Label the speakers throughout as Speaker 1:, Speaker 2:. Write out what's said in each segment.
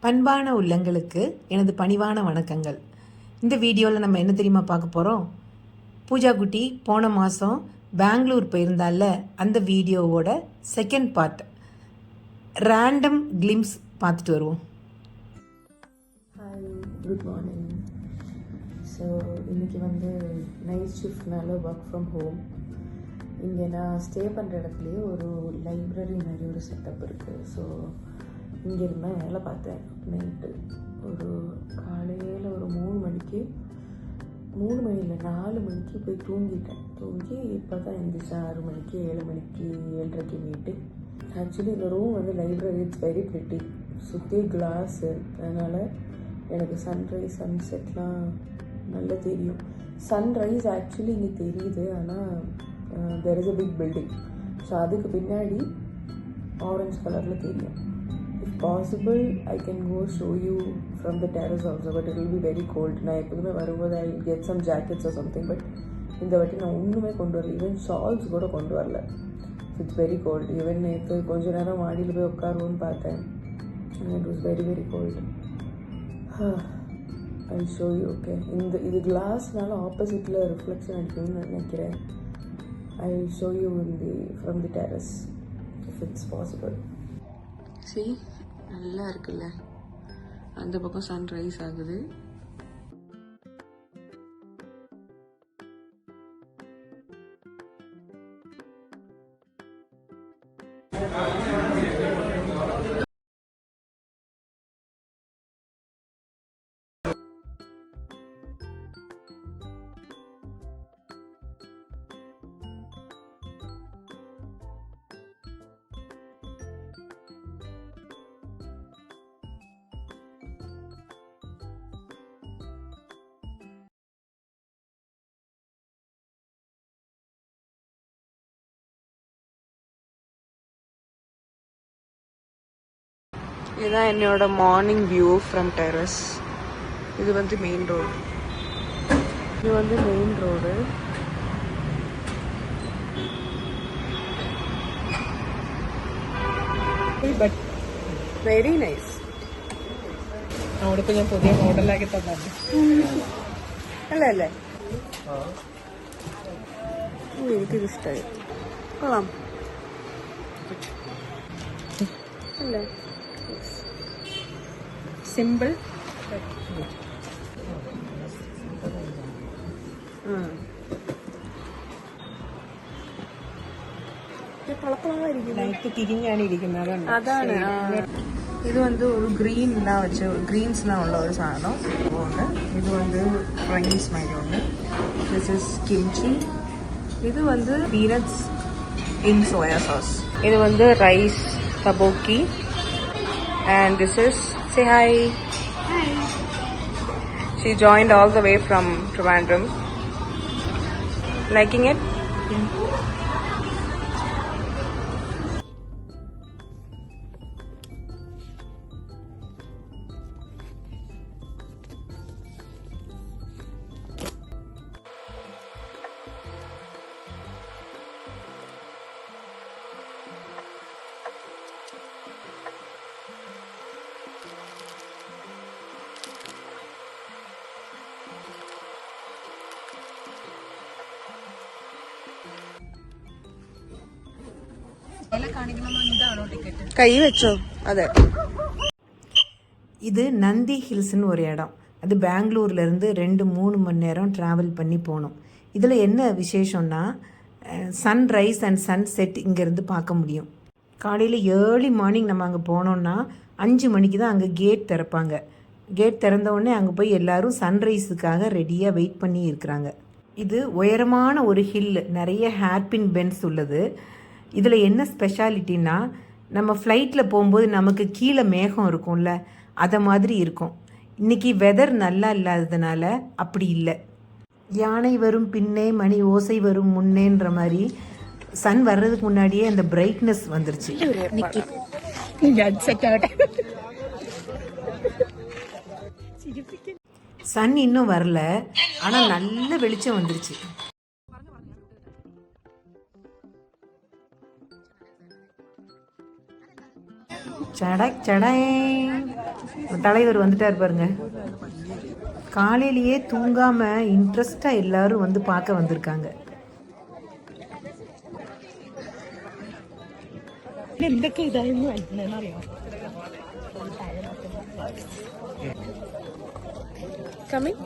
Speaker 1: பண்பான உள்ளங்களுக்கு எனது பணிவான வணக்கங்கள். இந்த வீடியோவில் நம்ம என்ன தெரியுமா பார்க்க போகிறோம்? பூஜா குட்டி போன மாதம் பெங்களூர் போயிருந்தால அந்த வீடியோவோட செகண்ட் பார்ட் ரேண்டம் கிளிம்ஸ் பார்த்துட்டு வருவோம்.
Speaker 2: Hi, good morning. ஸோ இன்றைக்கி நைட் ஷிஃப்ட்னால ஒர்க் ஃப்ரம் ஹோம். இங்கே நான் ஸ்டே பண்ணுற இடத்துலையே ஒரு லைப்ரரி மாதிரி ஒரு செட்டப் இருக்குது. ஸோ இங்கே இருந்தால் வேலை பார்த்தேன். நைட்டு காலையில் ஒரு 3 மணிக்கு 4 மணிக்கு போய் தூங்கிட்டேன். தூங்கி இப்போ தான் எழுந்திரிச்சேன். 6 மணிக்கு 7 மணிக்கு 7:30 மீட்டிங். ஆக்சுவலி இந்த room library it's very pretty. சுற்றி கிளாஸு, அதனால் எனக்கு சன்ரைஸ் சன்செட்லாம் நல்லா தெரியும். சன்ரைஸ் ஆக்சுவலி இங்கே தெரியுது, ஆனால் there is a big building. So அதுக்கு பின்னாடி ஆரஞ்சு கலரில் தெரியும். If possible, I can go show you from the terrace also, but it will be very cold. நான் எப்போதுமே வரும்போது I will get some jackets or something, but இந்த வாட்டி நான் ஒன்றுமே கொண்டு வரல. ஈவன் ஷால்ஸ் கூட கொண்டு வரல. It's very gold. ஈவன் நேற்று கொஞ்ச நேரம் மாடியில் போய் உட்காருவோன்னு பார்த்தேன். It was very very gold. I show you. Okay, இது கிளாஸ்னால ஆப்போசிட்டில் ரிஃப்ளெக்ஷன் அடிக்கணும்னு நினைக்கிறேன். I show you from the terrace if it's possible. See, நல்லா இருக்குல்ல, அந்த பக்கம் சன்ரைஸ் ஆகுது. இதுதான் என்னோட மார்னிங் வியூ ஃப்ரம் டெரஸ். இது main road. Main road. But very nice. അവിടേക്ക് ഞാൻ പുതിയ മോഡലാക്കി തന്നെ അല്ലേ അല്ലേ? എനിക്കിത് ഇഷ്ടമായി. കൊള്ളാം അല്ലേ? സിമ്പിൾ. ലൈറ്റ് തിരിഞ്ഞാണ് ഇരിക്കുന്നത്, അതാണ്. ഇത് ഒരു ഗ്രീൻலாம் വെച്ച് ഗ്രീൻஸ்லாம் உள்ள ஒரு சாதனம் ഉണ്ട്. இது ഫ്രൈസ് மாதிரி ഉണ്ട്. This is kimchi. இது பீனட்ஸ் இன் சோயா சாஸ். இது rice தபோக்கி. And this is, say hi. Hi. She joined all the way from Trivandrum. Liking it? കൈ വെച്ചോ? അതെ.
Speaker 1: இது நந்தி ஹில்ஸ்னு ஒரு இடம். அது பெங்களூர்லேருந்து 2-3 மணி நேரம் ட்ராவல் பண்ணி போகணும். இதில் என்ன விசேஷம்னா, சன்ரைஸ் அண்ட் சன்செட் இங்கேருந்து பார்க்க முடியும். காலையில் ஏர்லி மார்னிங் நம்ம அங்கே போனோம்னா 5 மணிக்கு தான் அங்கே கேட் திறப்பாங்க. கேட் திறந்தவுடனே அங்கே போய் எல்லோரும் சன்ரைஸுக்காக ரெடியாக வெயிட் பண்ணி இருக்கிறாங்க. இது உயரமான ஒரு ஹில், நிறைய ஹேர்பின் பென்ஸ் உள்ளது. இதில் என்ன ஸ்பெஷாலிட்டின்னா, நம்ம ஃப்ளைட்டில் போகும்போது நமக்கு கீழே மேகம் இருக்கும்ல, அதை மாதிரி இருக்கும். இன்றைக்கி வெதர் நல்லா இல்லாததுனால அப்படி இல்லை. யானை வரும் பின்னே மணி ஓசை வரும் முன்னேன்ற மாதிரி சன் வர்றதுக்கு முன்னாடியே அந்த பிரைட்னஸ் வந்துருச்சு. சன் இன்னும் வரல, ஆனால் நல்ல வெளிச்சம் வந்துருச்சு. சடக் சடை. தலைவர் வந்துட்டார் பாருங்க. காலையிலேயே தூங்காமல் இன்ட்ரெஸ்டாக எல்லாரும் வந்து பார்க்க வந்திருக்காங்க.
Speaker 2: എന്തൊക്കെ ഇതായിരുന്നു അറിയാം. Coming?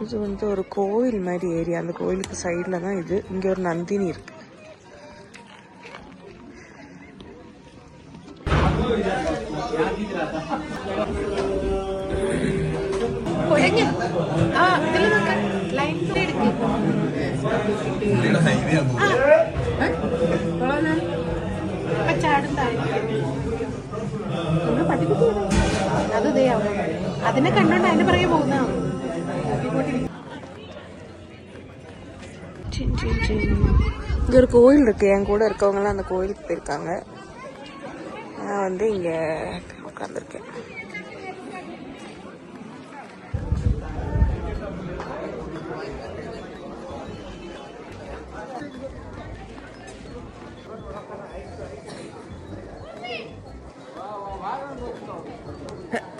Speaker 2: இது வந்து ஒரு கோவில் மாதிரி ஏரியா. அந்த கோயிலுக்கு சைடில் தான் இது. இங்கே ஒரு நந்தினி இருக்கு.
Speaker 1: അതിനെ കണ്ടോണ്ട് അതിന്റെ പുറകെ പോകുന്ന
Speaker 2: இங்கே ஒரு கோயில் இருக்கு. என் கூட இருக்கவங்கலாம் அந்த கோயிலுக்கு போயிருக்காங்க. நான் வந்து இங்கே உட்காந்துருக்கேன்.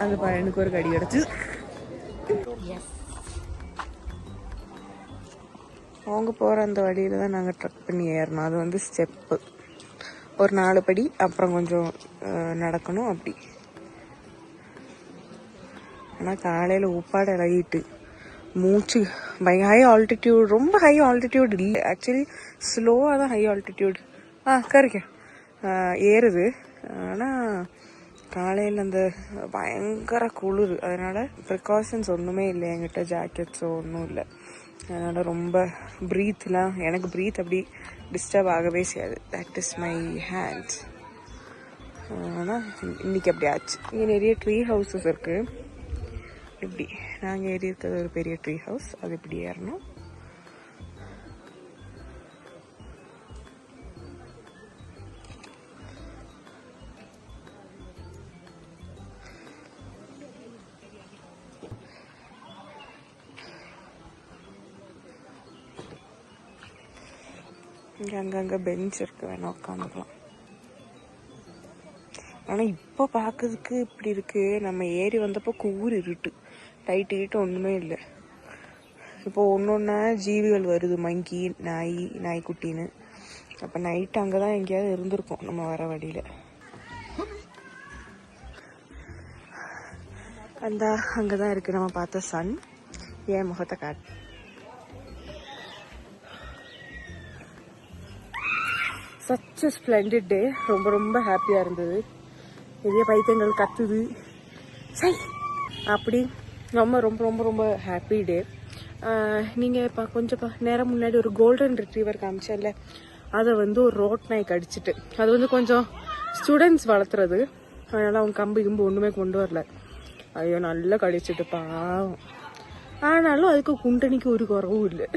Speaker 2: அந்த பையனுக்கு ஒரு கடி கிடச்சி. அவங்க போகிற அந்த வழியில் தான் நாங்கள் ட்ரக் பண்ணி ஏறணும். அது வந்து ஸ்டெப்பு ஒரு 4 படி, அப்புறம் கொஞ்சம் நடக்கணும் அப்படி. ஆனால் காலையில் உப்பாடு இறங்கிட்டு மூச்சு ஹை ஆல்டிடியூட், ரொம்ப ஹை ஆல்டிடியூட் இல்லை ஆக்சுவலி, ஸ்லோவாக தான் ஹை ஆல்டிடியூட் ஏறுது. ஆனால் காலையில் அந்த பயங்கர குளிர், அதனால் ப்ரிகாஷன்ஸ் ஒன்றுமே இல்லை என்கிட்ட, ஜாக்கெட்ஸோ ஒன்றும் இல்லை. அதனால் ரொம்ப ப்ரீத்லாம், எனக்கு ப்ரீத் அப்படி டிஸ்டர்ப் ஆகவே செய்யாது. That is my hand. ஆனால் இன்றைக்கி அப்படி ஆச்சு. இங்கே நிறைய ட்ரீ ஹவுஸஸ் இருக்குது. இப்படி நாங்கள் ஏறி இருக்கிறது ஒரு பெரிய ட்ரீ ஹவுஸ். அது இப்படி ஏறணும். இங்கே அங்கங்கே பெஞ்ச் இருக்குது, வேணால் உட்காந்துக்கலாம். ஆனால் இப்போ பார்க்கறதுக்கு இப்படி இருக்குது. நம்ம ஏறி வந்தப்போ கூறு இருட்டு, லைட்டு கிட்ட ஒன்றுமே இல்லை. இப்போ ஒன்றா ஜீவிகள் வருது, மங்கி, நாய்க்குட்டின்னு. அப்போ நைட்டு அங்கே தான் எங்கேயாவது இருந்திருக்கும் நம்ம வர வழியில். அந்த அங்கே தான் இருக்குது நம்ம பார்த்த சன். ஏன் முகத்தை காட்டு. சச் ஸ்ப்ளெண்டிட் டே. ரொம்ப ரொம்ப ஹாப்பியாக இருந்தது. நிறைய பைத்தியங்கள் கத்துது சை அப்படி. ரொம்ப ரொம்ப ரொம்ப ரொம்ப ஹாப்பி டே. நீங்கள் இப்போ கொஞ்சம் நேரம் முன்னாடி ஒரு கோல்டன் ரிட்ரீவர் காமிச்சேன்ல, அதை வந்து ஒரு ரோட் நாய் கடிச்சிட்டு, அது வந்து கொஞ்சம் ஸ்டூடெண்ட்ஸ் வளர்த்துறது, அதனால் அவங்க கம்பு கிம்பு ஒன்றுமே கொண்டு வரல. ஐயோ நல்லா கடிச்சிட்டு பாவம். ஆனாலும் அதுக்கு குண்டனிக்கு ஒரு குறவும் இல்லை.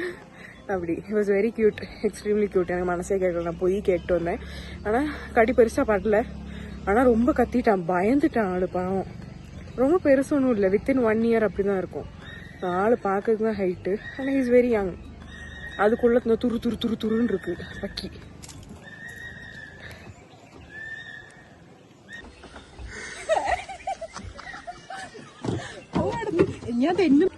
Speaker 2: அப்படி it was very cute, extremely cute. எனக்கு மனசே கேட்கல, நான் போய் கேட்டு வந்தேன். ஆனால் கடி பெருசாக படல. ஆனால் ரொம்ப கத்திட்டான், பயந்துட்டான் ஆள் பாவம். ரொம்ப பெருசு ஒன்றும் இல்லை, வித்தின் 1 year அப்படி தான் இருக்கும். ஆள் பார்க்கறதுக்கு தான் ஹைட்டு, ஆனால் இஸ் வெரி யங். அதுக்குள்ளே இந்த துருன்னு இருக்கு பக்கி. என்ன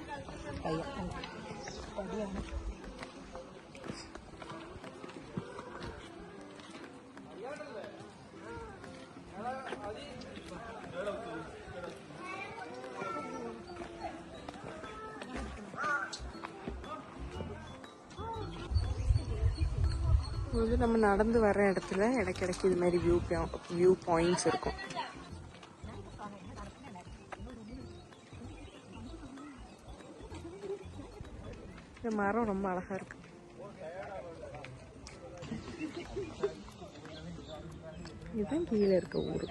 Speaker 2: வந்து நம்ம நடந்து வர இடத்துல இடைக்கிடைக்கு இது மாதிரி வியூ பாயிண்ட்ஸ் இருக்கும். இந்த மரம் ரொம்ப அழகா இருக்கு. இதுதான் கீழே இருக்க ஊரு.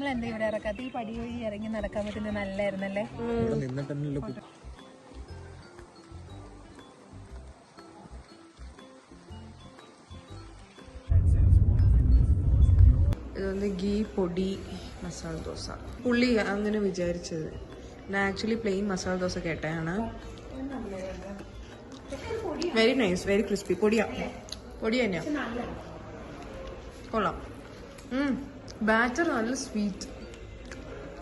Speaker 3: നമ്മൾ എന്താ ഇവിടെ ഇറക്കാത്ത ഈ പടി വഴി ഇറങ്ങി നടക്കാൻ പറ്റുന്നത് നല്ലായിരുന്നല്ലേ.
Speaker 2: ഇത് ഗീ പൊടി മസാല ദോശ. പുള്ളി അങ്ങനെ വിചാരിച്ചത്. ഞാൻ ആക്ച്വലി പ്ലെയിൻ മസാല ദോശ കേട്ടതാണ്. Very nice, very crispy. പൊടി തന്നെയാ, കൊള്ളാം. ബാറ്റർ നല്ല സ്വീറ്റ്.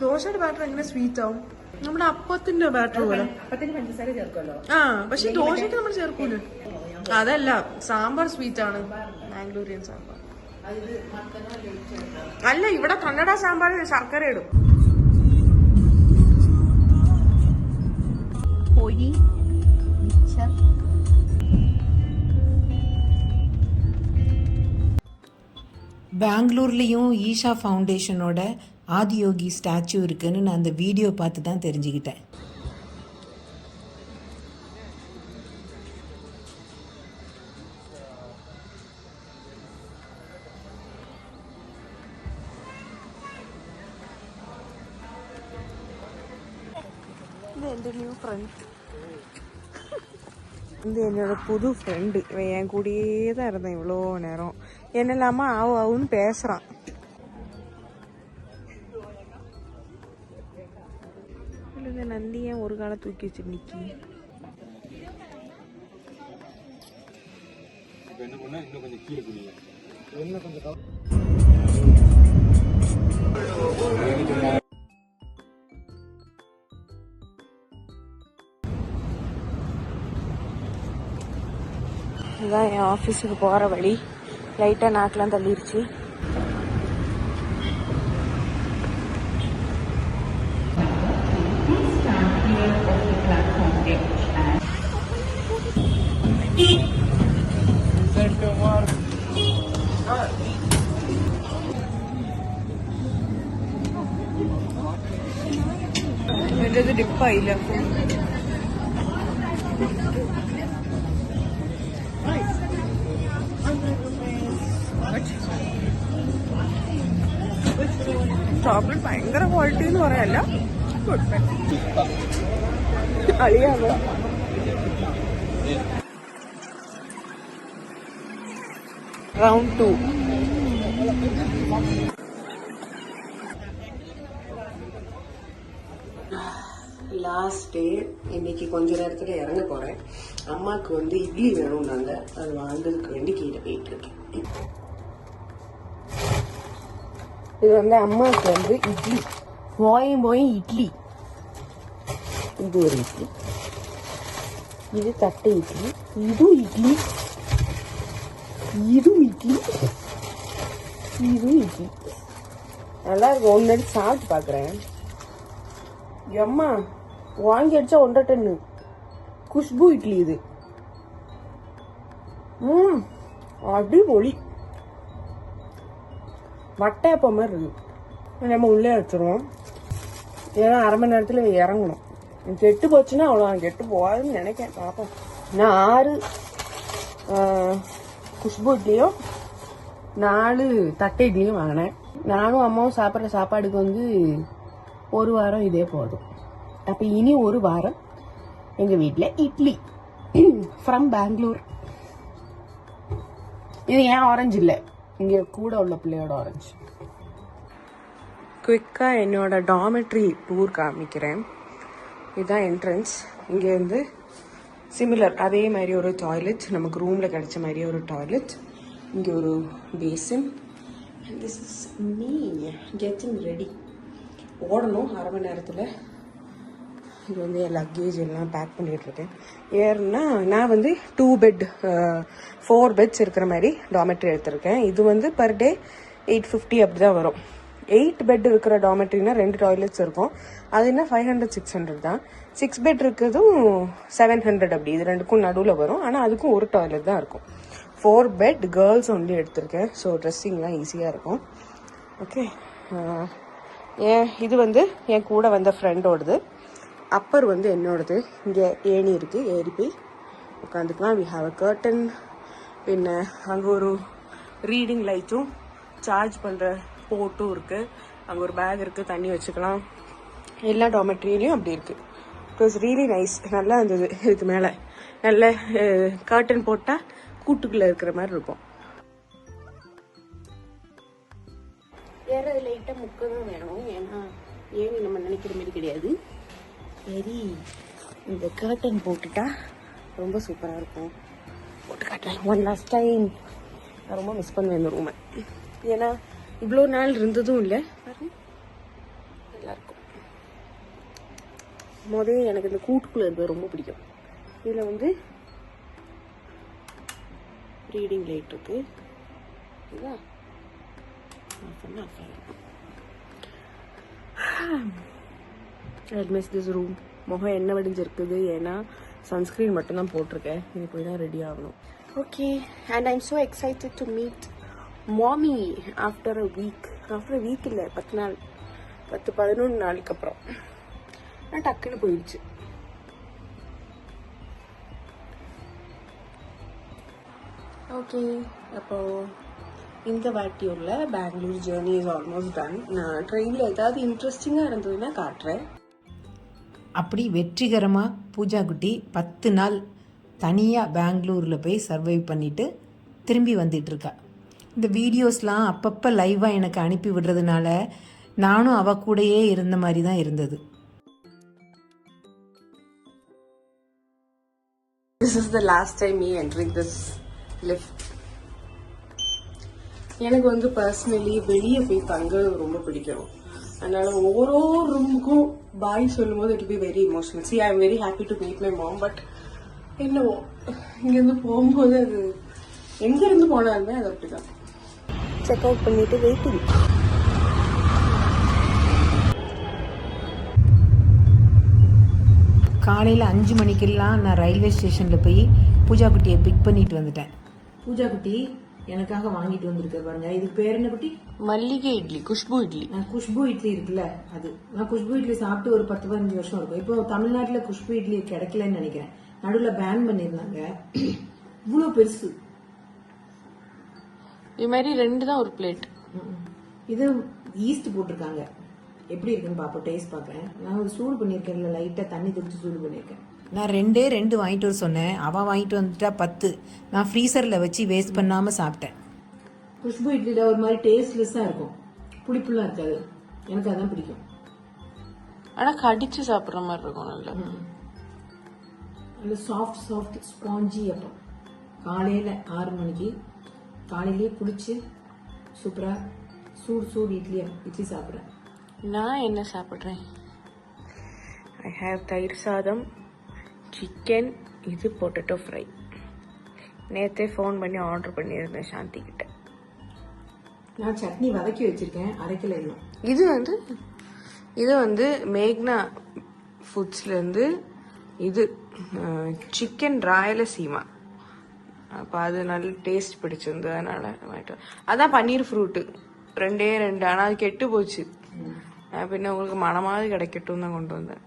Speaker 2: ദോശയുടെ ബാറ്റർ എങ്ങനെ സ്വീറ്റ് ആവും? നമ്മുടെ അപ്പത്തിന്റെ ബാറ്റർ പോലെ. ആ, പക്ഷെ ദോശയ്ക്ക് നമ്മൾ ചേർക്കൂല. അതല്ല, സാമ്പാർ സ്വീറ്റ് ആണ്, മാംഗ്ലൂരിയൻ സാമ്പാർ. അല്ല, ഇവിടെ കന്നഡ സാമ്പാർ ശർക്കര ഇടും.
Speaker 3: പൊടി മിച്ചർ.
Speaker 1: பெங்களூர்லேயும் ஈஷா ஃபவுண்டேஷனோட ஆதியோகி ஸ்டாச்சு இருக்குன்னு நான் அந்த வீடியோ பார்த்து தான் தெரிஞ்சுக்கிட்டேன்.
Speaker 2: ഇത് എൻ്റെ ന്യൂ ഫ്രണ്ട്. இது என்னோட புது ஃப்ரெண்டு. இவன் என் கூடயே தான் இருந்தேன் இவ்வளோ நேரம். என்னெல்லாமா ஆவுன்னு பேசுறான். இந்த நந்தியை ஒரு காலம் தூக்கி வச்சு நிக்கி. இதுதான் என் ஆஃபீஸுக்கு போகிற வழி. லைட்டாக நாக்கெலாம் தள்ளிடுச்சு. എൻ്റെത് ഡിപ്പായില്ല. ചോക്ലേറ്റ് ഭയങ്കര ക്വാളിറ്റി എന്ന് പറയല്ല, അളിയാണോ. റൗണ്ട് 2. Last day. இன்னைக்கு கொஞ்ச நேரத்துல இறங்க போறேன். அம்மாவுக்கு வந்து இட்லி வேணும்னாங்க, அது வாங்குறதுக்கு வேண்டி கீழே போயிட்டு இருக்கேன். இது வந்து அம்மாவுக்கு வந்து இட்லி, போய் இட்லி. இது ஒரு இட்லி, இது தட்டை இட்லி, இது இட்லி, இது இட்லி, இது இட்லி. நல்லா இருக்கும். ஒன்று எடுத்து சாப்பிட்டு பார்க்குறேன். அம்மா வாங்கி அடிச்சா 1.5 டன் குஷ்பு இட்லி இது. அடிபொலி. வட்டையப்ப மாதிரி இருக்கு. நம்ம உள்ளே வச்சிருவோம். ஏன்னா 1/2 மணி நேரத்தில் இறங்கணும். கெட்டு போச்சுன்னா அவ்வளோ கெட்டு போகாதுன்னு நினைக்கிறேன். பார்ப்போம். நான் 6 குஷ்பு இட்லியும் 4 தட்டை இட்லியும் வாங்கினேன். நானும் அம்மாவும் சாப்பிட்ற சாப்பாடுக்கு வந்து 1 வாரம் இதே போதும். அப்போ இனி 1 வாரம் எங்கள் வீட்டில் இட்லி ஃப்ரம் பெங்களூர். இது ஏன் ஆரஞ்சு இல்லை, இங்கே கூட உள்ள பிள்ளையோட ஆரஞ்சு. குயிக்காக என்னோட டாமெட்ரி டூர் காமிக்கிறேன். இதுதான் என்ட்ரன்ஸ். இங்கேருந்து சிமிலர் அதே மாதிரி ஒரு டாய்லெட், நமக்கு ரூமில் கிடைச்ச மாதிரி ஒரு டாய்லெட். இங்கே ஒரு basin. This is me getting ready. ஓடணும் 1/2 மணி நேரத்தில். இது வந்து என் லக்கேஜ் எல்லாம் பேக் பண்ணிகிட்ருக்கேன். ஏன்னா நான் வந்து 2 பெட் 4 பெட்ஸ் இருக்கிற மாதிரி டாமெட்ரி எடுத்திருக்கேன். இது வந்து பர் டே 850 அப்படி தான் வரும். 8 பெட் இருக்கிற டாமெட்ரினா 2 டாய்லெட்ஸ் இருக்கும். அது என்ன 500-600 தான். 6 பெட் இருக்கிறதும் 700 அப்படி. இது ரெண்டுக்கும் நடுவில் வரும். ஆனால் அதுக்கும் ஒரு டாய்லெட் தான் இருக்கும். 4 பெட் கேர்ள்ஸ் ஒன்லி எடுத்திருக்கேன். ஸோ ட்ரெஸ்ஸிங்லாம் ஈஸியாக இருக்கும். ஓகே. இது வந்து என் கூட வந்த ஃப்ரெண்டோடது. அப்பர் வந்து என்னோடது. இங்கே ஏணி இருக்குது, ஏறி போய் உட்காந்துக்கலாம். We have a curtain. பின்ன அங்கே ஒரு ரீடிங் லைட்டும் சார்ஜ் பண்ணுற போர்ட்டும் இருக்குது. அங்கே ஒரு பேக் இருக்குது, தண்ணி வச்சுக்கலாம். எல்லா டாமெட்ரியிலையும் அப்படி இருக்குது. It was really nice. நல்லா இருந்தது. இதுக்கு மேலே நல்ல கர்டன் போட்டால் கூட்டுக்குள்ளே இருக்கிற மாதிரி இருக்கும். வேற லைட்டாக முக்க தான் வேணும், ஏன்னா ஏனி நம்ம நினைக்கிற மாதிரி கிடையாது. சரி, இந்த கர்டன் போட்டுட்டா ரொம்ப சூப்பராக இருக்கும். போட்டு காட்டுறேன் ஒன் லாஸ்ட் டைம். நான் ரொம்ப மிஸ் பண்ணுவேன் இந்த ரூமை, ஏன்னா இவ்வளோ நாள் இருந்ததும் இல்லை. பாருங்க, நல்லாயிருக்கும். முதல்ல எனக்கு இந்த கூட்டுக்குள்ளே இருக்கிறது ரொம்ப பிடிக்கும். இதில் வந்து ரீடிங் லைட் இருக்கு. ரூம் முகம் என்ன வடிஞ்சிருக்குது, ஏன்னா சன்ஸ்கிரீன் மட்டும்தான் போட்டிருக்கேன். இது போய் தான் ரெடி ஆகணும். Okay, and I am so excited to meet மாமி after a week. After a week இல்லை, 10 நாள், 10-11 நாளைக்கு அப்புறம். நான் டக்குன்னு போயிடுச்சு. ஓகே, அப்போ இந்த வாட்டி உள்ள Bangalore journey is almost done. நான் ட்ரெயினில் ஏதாவது இன்ட்ரெஸ்டிங்காக இருந்ததுன்னா காட்டுறேன்.
Speaker 1: அப்படி வெற்றிகரமாக பூஜா குட்டி 10 நாள் தனியாக பெங்களூரில் போய் சர்வைவ் பண்ணிவிட்டு திரும்பி வந்துட்டுருக்கா. இந்த வீடியோஸ்லாம் அப்பப்போ லைவாக எனக்கு அனுப்பி விடுறதுனால நானும் அவ கூடயே இருந்த மாதிரி தான் இருந்தது.
Speaker 2: This is the last time me entering this lift. எனக்கு வந்து பர்சனலி வெளியே போய் தங்க ரொம்ப பிடிக்கும். அதனால ஒவ்வொரு ரூமுக்கும் பாய் சொல்லும்போது it be very emotional. See I am very happy to meet my mom. But என்னவோ இங்கேருந்து போகும்போது அது எங்கேருந்து போனாலுமே அது அப்படிதான். செக் அவுட் பண்ணிட்டு வெயிட்டிங்.
Speaker 1: காலையில் 5 மணிக்கெல்லாம் நான் ரயில்வே ஸ்டேஷனில் போய் பூஜா குட்டியை பிக் பண்ணிட்டு வந்துட்டேன். பூஜா குட்டி எனக்காக வாங்கிட்டு வந்திருக்க பாருங்க. இதுக்கு பேர் என்ன குட்டி?
Speaker 2: மல்லிகை இட்லி, குஷ்பு இட்லி.
Speaker 1: குஷ்பு இட்லி இருக்குல்ல, அது நான் குஷ்பு இட்லி சாப்பிட்டு ஒரு 10-15 வருஷம் இருக்கும். இப்போ தமிழ்நாட்டில் குஷ்பு இட்லி கிடைக்கலன்னு நினைக்கிறேன். நடுவில் பேன் பண்ணியிருந்தாங்க. இவ்வளோ பெருசு.
Speaker 2: இது மாதிரி 2 தான் ஒரு பிளேட்.
Speaker 1: இது ஈஸ்ட் போட்டிருக்காங்க. எப்படி இருக்குன்னு பார்ப்போம், டேஸ்ட் பார்க்குறேன். நான் ஒரு சூடு பண்ணியிருக்கேன்ல, லைட்டாக தண்ணி தெளிச்சு சூடு பண்ணியிருக்கேன். நான் 2 வாங்கிட்டு வர சொன்னேன், அவள் வாங்கிட்டு வந்துட்டா 10. நான் ஃப்ரீசரில் வச்சு வேஸ்ட் பண்ணாமல் சாப்பிட்டேன். குஷ்பு இட்லியில் ஒரு மாதிரி டேஸ்ட்லெஸ்ஸாக இருக்கும், புளிப்புலாம் இருக்காது. எனக்கு அதான் பிடிக்கும்.
Speaker 2: ஆனால் கடிச்சு சாப்பிட்ற மாதிரி இருக்கும்.
Speaker 1: நல்ல சாஃப்ட் ஸ்பாஞ்சி. அப்போ காலையில் 6 மணிக்கு காலையிலேயே குளிச்சு சூப்பராக சூடு இட்லி சாப்பிட்றேன்.
Speaker 2: நான் என்ன சாப்பிட்றேன்? ஐ ஹேவ் தயிர் சாதம், சிக்கன், இது பொட்டேட்டோ ஃப்ரை. நேற்றே ஃபோன் பண்ணி ஆர்டர் பண்ணியிருந்தேன் சாந்தி கிட்ட.
Speaker 1: நான் சட்னி வதக்கி வச்சிருக்கேன், அரைக்கல இன்னும்.
Speaker 2: இது வந்து மேக்னா ஃபுட்ஸ்லேருந்து இது சிக்கன் ராயலசீமா. அப்போ அது நல்ல டேஸ்ட் பிடிச்சிருந்தது, அதனால வாங்கிட்டு. அதான் பன்னீர் ஃப்ரூட்டு 2 ஆனால் அது கெட்டு போச்சு. பின்ன உங்களுக்கு மனமாவது கிடைக்கட்டும் தான் கொண்டு வந்தேன்.